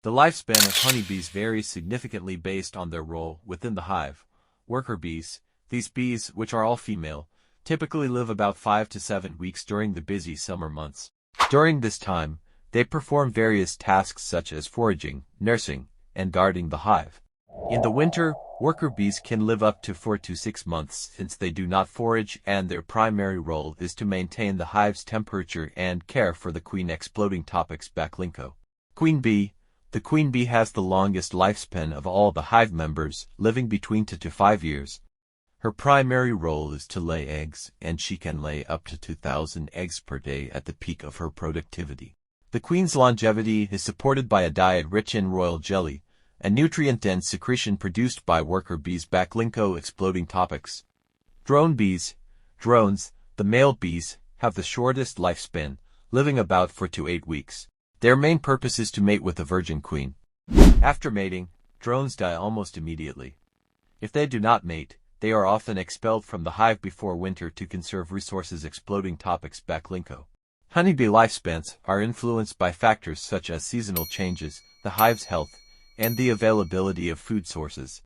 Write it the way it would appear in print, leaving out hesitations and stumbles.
The lifespan of honeybees varies significantly based on their role within the hive. Worker bees, these bees, which are all female, typically live about 5 to 7 weeks during the busy summer months. During this time, they perform various tasks such as foraging, nursing, and guarding the hive. In the winter, worker bees can live up to 4 to 6 months since they do not forage, and their primary role is to maintain the hive's temperature and care for the queen. Exploding topics backlinko. Queen bee. The queen bee has the longest lifespan of all the hive members, living between 2 to 5 years. Her primary role is to lay eggs, and she can lay up to 2,000 eggs per day at the peak of her productivity. The queen's longevity is supported by a diet rich in royal jelly, a nutrient-dense secretion produced by worker bees. Backlinko. Exploding topics. Drone bees. Drones, the male bees, have the shortest lifespan, living about 4 to 8 weeks. Their main purpose is to mate with the virgin queen. After mating, drones die almost immediately. If they do not mate, they are often expelled from the hive before winter to conserve resources. Exploding topics. Backlinko. Honeybee lifespans are influenced by factors such as seasonal changes, the hive's health, and the availability of food sources.